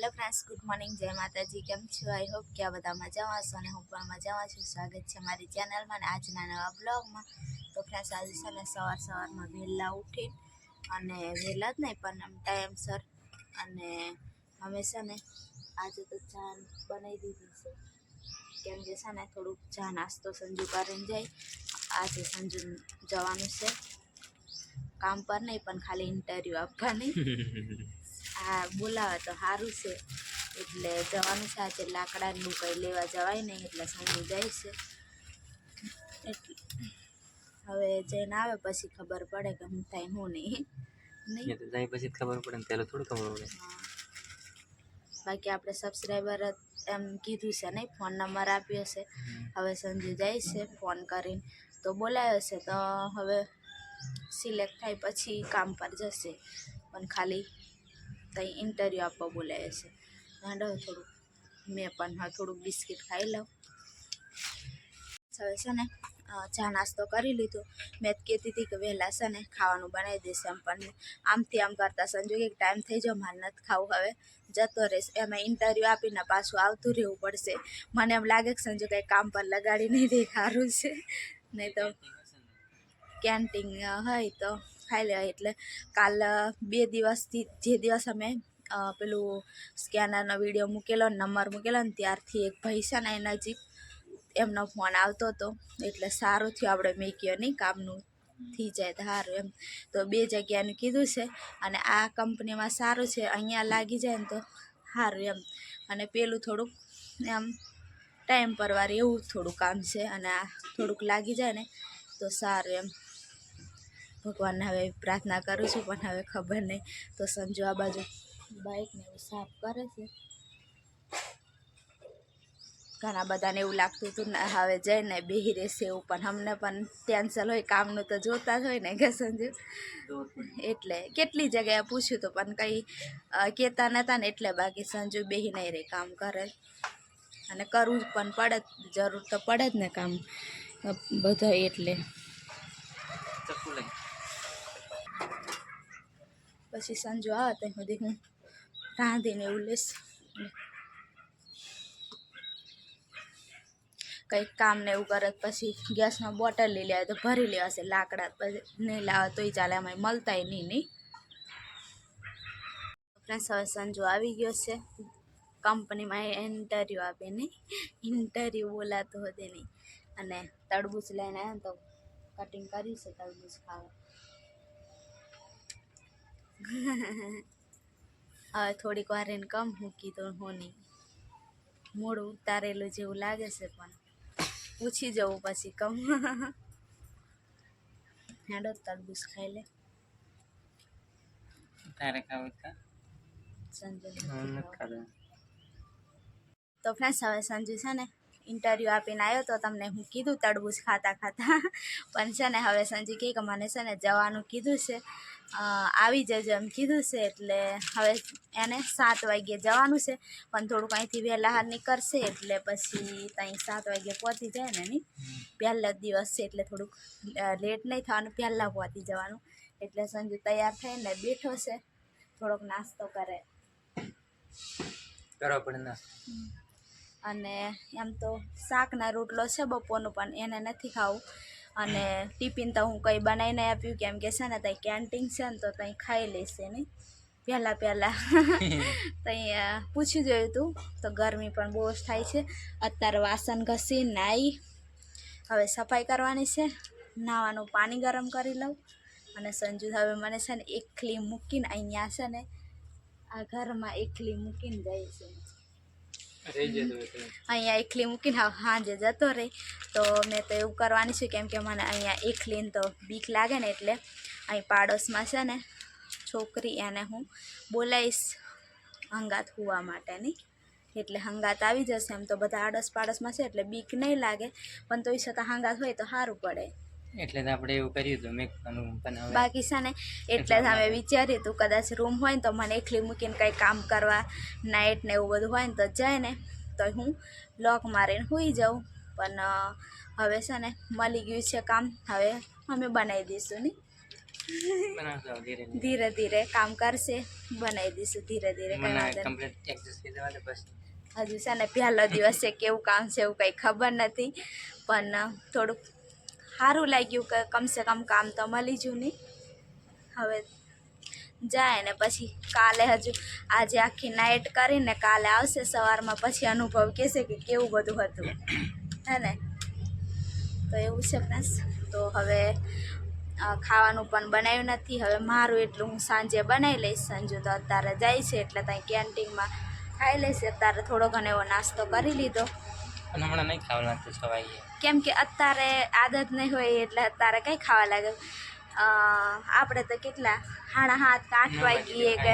Hello friends, good morning, જય માતાજી. કેમ છો? આઈ હોપ કે આ બધા મજામાં હશો અને હું પણ મજામાં છું. સ્વાગત છે મારી ચેનલમાં અને આજના નવા બ્લોગમાં. તો ફ્રેન્ડ્સ, આજે છે ને સવારમાં વહેલા ઉઠી અને વહેલા જ નહીં પણ આમ ટાઈમસર અને અમે છે ને આજે તો ચા બનાવી દીધી છે, કેમ કે છે ને થોડુંક ચા નાસ્તો સંજુ કરીને જાય. આજે સંજુ જવાનું છે કામ પર નહીં પણ ખાલી ઇન્ટરવ્યૂ આપવાની. હા, બોલાવે તો સારું છે એટલે જવાનું છે. આજે લાકડાનું કંઈ લેવા જવાય નહીં એટલે સંજુ જાય છે. એટલે હવે જઈને આવે પછી ખબર પડે કે હું થાય હું નહીં જાય પછી ખબર પડે ને પહેલાં થોડું ખબર પડે. બાકી આપણે સબસ્ક્રાઈબર એમ કીધું છે નહીં, ફોન નંબર આપ્યો છે. હવે સંજુ જાય છે ફોન કરીને, તો બોલાયો છે તો હવે સિલેક્ટ થાય પછી કામ પર જશે. પણ ખાલી ત્યાં ઇન્ટરવ્યૂ આપવા બોલાવે છે. માંડો થોડુંક મેં પણ હા થોડુંક બિસ્કિટ ખાઈ લઉં. હવે છે ને ચા નાસ્તો કરી લીધો. મેં જ કહેતી હતી કે વહેલા છે ને ખાવાનું બનાવી દેશે એમ, પણ આમથી આમ કરતાં સંજુ એક ટાઈમ થઈ જાવ, મારે નથી ખાવું, હવે જતો રહેશે. એમાં ઇન્ટરવ્યૂ આપીને પાછું આવતું રહેવું પડશે. મને એમ લાગે કે સંજુ કંઈ કામ પર લગાડી નહીં દે, સારું છે. નહીં તો કેન્ટીન હોય તો ખાઈ લેવાય. એટલે કાલ 2 દિવસથી જે દિવસ અમે પેલું સ્કેનરનો વિડીયો મૂકેલો, નંબર મૂકેલો ને ત્યારથી એક ભાઈ છે ને એ નજીક એમનો ફોન આવતો હતો. એટલે સારું થયું આપણે મેં કહ્યું નહીં, કામનું થઈ જાય તો સારું એમ. તો 2 જગ્યાનું કીધું છે અને આ કંપનીમાં સારું છે, અહીંયા લાગી જાય ને તો સારું એમ. અને પેલું થોડુંક એમ ટાઈમ પરવાર એવું થોડું કામ છે અને આ થોડુંક લાગી જાય ને તો સારું એમ. ભગવાનને હવે પ્રાર્થના કરું છું પણ હવે ખબર નહીં. તો સંજુ આ બાજુ બાઇકને એવું સાફ કરે છે. ઘણા બધાને એવું લાગતું હતું ને હવે જઈને બેહી રહેશે એવું, પણ અમને પણ ટેન્શન હોય, કામનું તો જોતા જ હોય ને કે સંજુ. એટલે કેટલી જગ્યાએ પૂછ્યું હતું પણ કંઈ કહેતા નહોતા ને એટલે બાકી સંજુ બેહી નહીં રહે, કામ કરે અને કરવું પણ પડે, જરૂર તો પડે જ ને કામ બધા. એટલે પછી સંજુ આવે ત્યાં સુધી હું રાંધીને એવું લઈશ. કંઈક કામ ને એવું કરે પછી ગેસમાં બોટલ લઈ લેવાય તો ભરી લેવાશે. લાકડા પછી નહીં લાવે તોય ચાલે, એમાં મળતાય નહીં. ફ્રેન્ડ્સ, હવે સંજુ આવી ગયો છે કંપનીમાં ઇન્ટરવ્યૂ આપે નહીં, ઇન્ટરવ્યૂ બોલાતો હોતે નહીં. અને તરબૂચ લઈને આવ્યા તો કટિંગ કર્યું છે તરબૂચ ખાવા. હવે થોડીક વાર એને કમ મૂકી તો હું નહીં, મૂળ ઉતારેલું જેવું લાગે છે પણ પૂછી જવું પછી કમ. હેડો તરબૂચ ખાઈ લે. તારે ખાવું સંજુ ખાધું. તો ફ્રેન્ડ્સ, હવે સંજુ છે ને ઇન્ટરવ્યૂ આપીને આવ્યો તો તમને હું કીધું તરબૂચ ખાતા ખાતા. પણ છે ને હવે સંજુ કહે કે મને છે ને જવાનું કીધું છે, આવી જજો એમ કીધું છે. એટલે હવે એને 7 વાગ્યે જવાનું છે પણ થોડુંક અહીંથી વહેલા હાર નીકળશે એટલે પછી ત્યાં 7 વાગ્યે પહોંચી જાય ને. નહીં, પહેલા જ દિવસ છે એટલે થોડુંક લેટ નહીં થવાનું, પહેલાં પહોંચી જવાનું. એટલે સંજુ તૈયાર થઈને બેઠો છે, થોડોક નાસ્તો કરે કરવા પડે નાસ્તો. અને એમ તો શાકના રોટલો છે બપોરનું પણ એને નથી ખાવું. અને ટિફિન તો હું કંઈ બનાવીને આપ્યું, કેમ કે છે ને ત્યાં કેન્ટીન છે ને તો ત્યાં ખાઈ લેશે. નહીં, પહેલાં ત્યાં પૂછી જોયું હતું તો ગરમી પણ બહુ જ થાય છે. અત્યારે વાસણ ઘસી નાહી હવે સફાઈ કરવાની છે, નાવાનું પાણી ગરમ કરી લઉં. અને સંજુ હવે મને છે ને એકલી મૂકીને અહીંયા છે ને આ ઘરમાં એકલી મૂકીને જાય છે. અહીંયા એકલી મૂકીને સાંજે જતો રહે. તો મેં તો એવું કરવાની છું, કેમ કે મને અહીંયા એકલીને તો બીક લાગે ને એટલે અહીં પાડોશમાં છે ને છોકરી, એને હું બોલાવીશ હંગાત હોવા માટેની. એટલે હંગાત આવી જશે. એમ તો બધા આડોશ પાડોશમાં છે એટલે બીક નહીં લાગે, પણ તોય છતાં હંગાત હોય તો સારું પડે. એટલે જ આપણે એવું કર્યું હતું મેં. બાકી છે ને એટલે જ અમે વિચાર્યું હતું કદાચ રૂમ હોય ને તો મને એકલી મૂકીને કંઈ કામ કરવા નાઇટ ને એવું બધું હોય ને તો જાય ને તો હું લોક મારીને સૂઈ જાઉં. પણ હવે છે ને મળી ગયું છે કામ, હવે અમે બનાવી દઈશું. નહીં, બનાવશો ધીરે ધીરે. ધીરે ધીરે કામ કરશે, બનાવી દઈશું ધીરે ધીરે, કંઈ મને વાંધો નહીં. કમ્પ્લીટ એક્સેસ થઈ જવા દે પછી. હજુ છે ને પહેલો દિવસ છે, કેવું કામ છે એવું કંઈ ખબર નથી, પણ થોડુંક સારું લાગ્યું કે કમસે કમ કામ તો મળી ગયું નહીં. હવે જાય ને પછી કાલે હજુ આજે આખી નાઇટ કરીને કાલે આવશે સવારમાં, પછી અનુભવ કહેશે કે કેવું બધું હતું, હે ને. તો એવું છે ફ્રેન્ડ્સ. તો હવે ખાવાનું પણ બનાવ્યું નથી. હવે મારું એટલું હું સાંજે બનાવી લઈશ. સંજુ તો અત્યારે જાય છે એટલે ત્યાં કેન્ટીનમાં ખાઈ લઈશ. અત્યારે થોડો ઘણો એવો નાસ્તો કરી લીધો, અને હમણાં નહીં ખાવા લાગતું 6 વાગે. કેમ કે અત્યારે આદત નહીં હોય એટલે અત્યારે કંઈ ખાવા લાગે. આપણે તો કેટલા 7:30 કે 8 વાગીએ કે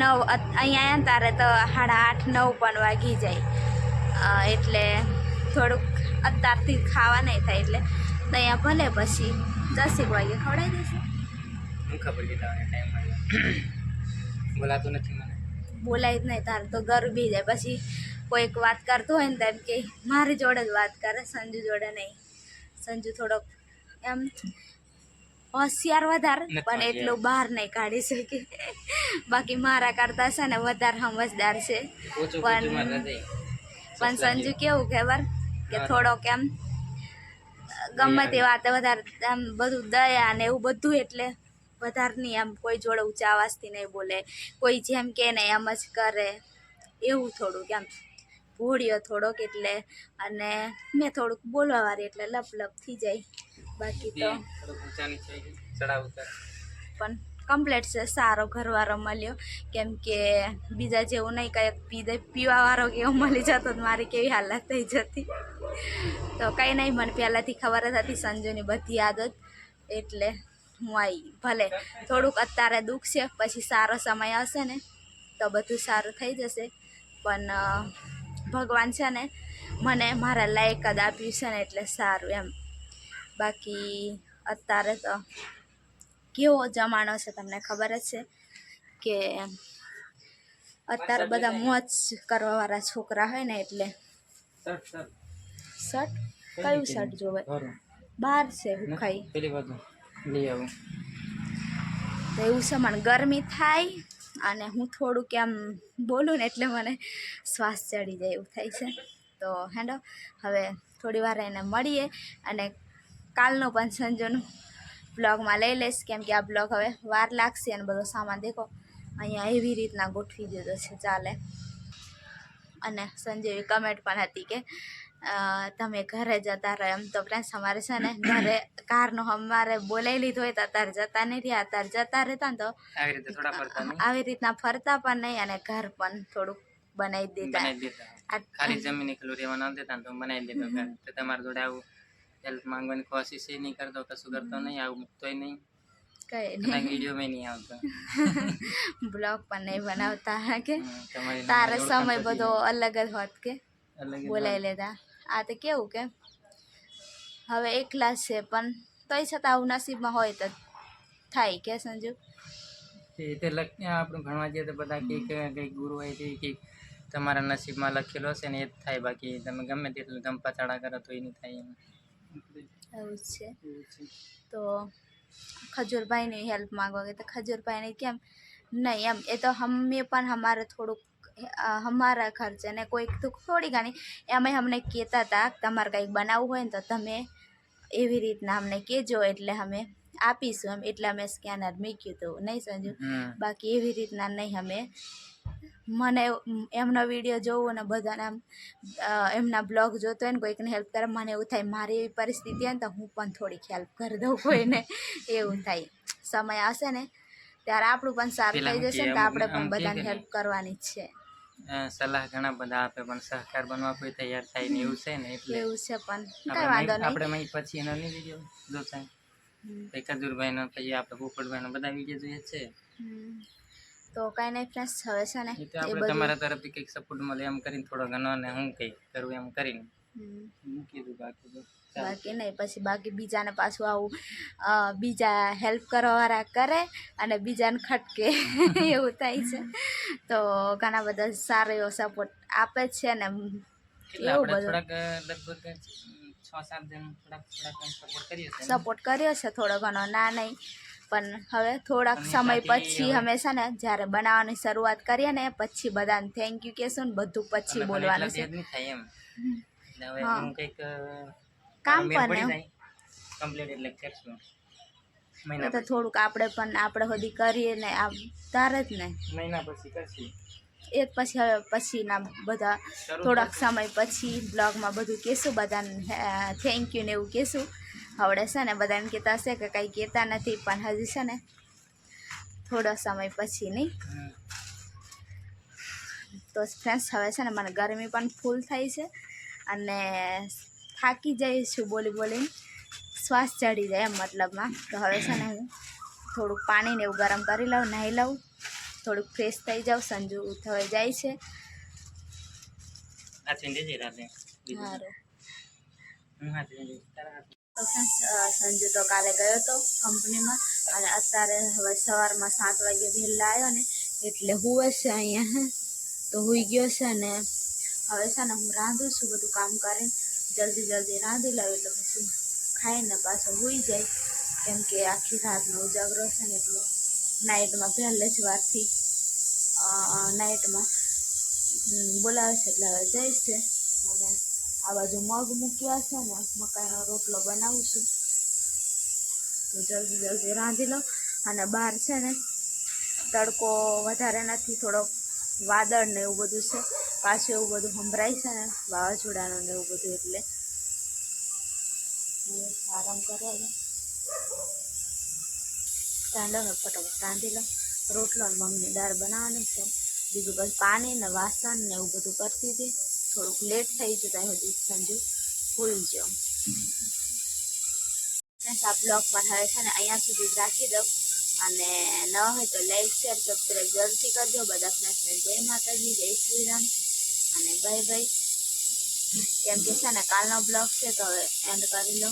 9, અહીંયા આવ્યા ત્યારે તો 8:30 9 પણ વાગી જાય. એટલે થોડુંક અત્યારથી ખાવા નહીં થાય એટલે ત્યાં ભલે પછી 10 વાગે ખવડાવી દેશે. હું ખબર કે ટાઈમ બોલાતું નથી મને. બોલાય જ નહીં તારે તો ગરબી જાય. પછી કોઈક વાત કરતું હોય ને તો એમ કે મારી જોડે જ વાત કરે, સંજુ જોડે નહીં. સંજુ થોડોક એમ હોશિયાર વધારે, નથી પણ હોશિયાર. એટલું બહાર નહીં કાઢી શકે. બાકી મારા કરતા છે ને વધારે સમજદાર છે. ઓછું પણ ઓછું મારે જઈ. પણ સંજુ કેવું ખબર કે થોડોક એમ ગમે તે વાત વધારે આમ બધું દયા ને એવું બધું, એટલે વધારે નહીં આમ કોઈ જોડે ઊંચા અવાજથી નહીં બોલે, કોઈ જેમ કે નહીં એમ જ કરે, એવું થોડુંક એમ ભોળ્યો થોડોક એટલે. અને મેં થોડુંક બોલવાવાળી એટલે લપ લપ થઈ જાય. બાકી તો થોડુંક ઊંચા નીચે ચડાવ ઉતાર. પણ કમ્પ્લેટ છે, સારો ઘરવાળો મળ્યો. કેમ કે બીજા જેવું નહીં કંઈ પીવાવાળો કેવો મળી જતો તો મારી કેવી હાલત થઈ જતી. તો કંઈ નહીં, મને પહેલાંથી ખબર જ હતી સંજુની બધી આદત, એટલે હું આવી. ભલે થોડુંક અત્યારે દુઃખ છે, પછી સારો સમય આવશે ને તો બધું સારું થઈ જશે. પણ ભગવાન છે ને મને મારા લાયક જ આપ્યું છે ને એટલે સારું એમ. બાકી અત્યારે તો કેવો જમાનો છે તમને ખબર જ છે કે અત્યારે બધા મોજ કરવાવાળા છોકરા હોય ને એટલે. શર્ટ કયું શર્ટ જોવે? બહાર છે હું ખાઈ પેલી બાજુ લઈ આવું. તો એવું છે, મને ગરમી થાય અને હું થોડુંક એમ બોલું ને એટલે મને શ્વાસ ચડી જાય એવું થાય છે. તો હેડો હવે થોડી વાર એને મળીએ અને કાલનો પણ સંજુનું બ્લોગમાં લઈ લઈશ. કેમ કે આ બ્લોગ હવે વાર લાગશે અને બધો સામાન દેખો અહીંયા એવી રીતના ગોઠવી દીધો છે, ચાલે. અને સંજયની કમેન્ટ પણ હતી કે તમે ઘરે જતા રહો. એમ તો ફ્રેન્ડ્સ અમારે છે ને ઘરે કારનો અમારે બોલાવી લીધો હોય તો અત્યારે જતા નહીં રહ્યા. અત્યારે જતા રહેતા ને તો આવી રીતે થોડા ફરતા નહીં. આવી રીતના ફરતા પણ નહીં અને ઘર પણ થોડુંક બનાવી દીધા. બનાવી દેતા. ખાલી જમીન એકલું રહેવા ન દેતા ને તો બનાવી દેતો ઘર. તો તમારા જોડે આવું હેલ્પ માંગવાની કોશિશ એ નહીં કરતો, કશું કરતો નહીં, આવું મૂકતોય નહીં, કઈ તમારા વિડીયોમાં નહીં આવતો. બ્લોગ પણ નહીં બનાવતા કે તમારી તારે સમય બધો અલગ જ હોત કે અલગ બોલાવી લેતા. આ તો કેવું કે હવે એકલા છે પણ તોય છતાં આવું નસીબમાં હોય તો થાય કે સંજુ. તે આપણું ભણવા જઈએ તો બધા કંઈક ગુરુ હોય તે કંઈક તમારા નસીબમાં લખેલો હશે ને એ જ થાય. બાકી તમે ગમે તેટલું ધંપા ચાળા કરો તો એ નહીં થાય એમ. એવું જ છે. તો ખજૂરભાઈની હેલ્પ માંગવા ગઈ તો ખજૂરભાઈને કેમ નહીં એમ, એ તો અમે પણ અમારે થોડુંક અમારા ખર્ચે ને કોઈક તો થોડી ઘણી એમાં અમને કહેતા હતા તમારે કંઈક બનાવવું હોય ને તો તમે એવી રીતના અમને કહેજો એટલે અમે આપીશું એમ. એટલે અમે સ્કેનર મૂક્યું હતું નહીં સંજુ. બાકી એવી રીતના નહીં. અમે મને એમનો વિડીયો જોવું ને બધાને આમ એમના બ્લોગ જોતો હોય ને કોઈકને હેલ્પ કરે, મને એવું થાય મારી એવી પરિસ્થિતિ હોય ને તો હું પણ થોડીક હેલ્પ કરી દઉં કોઈને, એવું થાય. સમય આવશે ને ત્યારે આપણું પણ સારું થઈ જશે ને તો આપણે પણ બધાને હેલ્પ કરવાની જ છે. સલાહ ઘણા બધા આપે પણ સહકાર બનવા કોઈ તૈયાર થાય ને એવું છે ને એટલે એવું છે. પણ કઈ વાંધો નહીં. આપણે પછી એનો નહીં વિડીયો જોતા ખજૂરભાઈનો પછી આપણે પોપટભાઈનો બધા વિડીયો જોઈએ છે. તો કાંઈ નહીં ફ્રેન્ડ્સ, હવે છે ને એ તો આપણે તમારા તરફથી કંઈક સપોર્ટ મળે એમ કરીને થોડો ઘણો ને હું કંઈક કરું એમ કરીને મૂકી દઉં. બાકી નહીં પછી બાકી બીજાને પાછું આવું બીજા હેલ્પ કરવાવાળા કરે અને બીજાને ખટકે એવું થાય છે. તો ઘણા બધા સારો એવો સપોર્ટ આપે જ છે ને એવું બધું. થોડાક લગભગ 6-7 જણ થોડાક સપોર્ટ કર્યો છે. સપોર્ટ કર્યો છે થોડો ઘણો, ના નહીં. પણ હવે થોડાક સમય પછી અમે છે ને જ્યારે બનાવવાની શરૂઆત કરીએ ને પછી બધાને થેન્ક યુ કહેશું ને બધું પછી બોલવાનું છે. નહીં થાય એમ એટલે હવે હા. હું કંઈક કામ મેળ પણ પડી જાય કમ્પ્લીટ એટલે કરશું મહિના તો થોડુંક આપણે સુધી કરીએ ને આ તારે જ ને મહિના પછી કરશું એ પછી હવે પછીના બધા થોડાક સમય પછી બ્લોગમાં બધું કહેશું બધાને થેન્ક યુ ને એવું કહેશું. હવડે છે ને બધાને કહેતા હશે કે કંઈ કહેતા નથી પણ હજી છે ને થોડો સમય પછી નહીં. તો ફ્રેન્ડ્સ હવે છે ને મને ગરમી પણ ફૂલ થાય છે અને થાકી જઈશ છું બોલીને શ્વાસ ચડી જાય એમ મતલબમાં. તો હવે છે ને હું થોડુંક પાણીને એવું ગરમ કરી લઉં, નાહી લઉં, થોડુંક ફ્રેશ થઈ જાઉં. સંજુ થવા જાય છે. સારું તો ફ્રેન્ડ્સ સંજુ તો કાલે ગયો હતો કંપનીમાં અને અત્યારે હવે સવારમાં 7 વાગે વહેલા આવ્યો ને એટલે હુવે છે અહીંયા. તો હુઈ ગયો છે ને હવે છે ને હું રાંધું છું બધું કામ કરીને જલ્દી રાંધી લઉં એટલે પછી ખાઈને પાછો હુઈ જાય કેમ કે આખી રાતનો ઉજાગરો છે ને એટલે નાઇટમાં પહેલે જ વારથી નાઇટમાં બોલાવે છે એટલે હવે જઈશ છે. અને આ બાજુ મગ મૂક્યા છે ને મકાઈનો રોટલો બનાવું છું તો જલ્દી રાંધી લઉં. અને બહાર છે ને તડકો વધારે નથી, થોડોક વાદળ ને એવું બધું છે, પાછું એવું બધું સંભળાય છે ને વાવાઝોડાનું ને એવું બધું એટલે આરામ કરવા દે. ચાલો ફટાફટ રાંધી લો રોટલો ને મગની દાળ બનાવવાની છે. બીજું બસ પાણી ને વાસણ ને એવું બધું કરતી હતી. થોડુંક લેટ થઈ ગયું ત્યાં સુધી સંજુ ભૂલી ગયો. આ બ્લોગ પણ હવે છે ને અહીંયા સુધી જ રાખી દઉં અને ન હોય તો લાઈક શેર સબસ્ક્રાઈબ જરૂરથી કરજો. બધા ફ્રેન્ડ્સને જય માતાજી, જય શ્રી રામ અને બાય બાય. કેમ કે છે ને કાલનો બ્લોગ છે તો હવે એન્ડ કરી લો.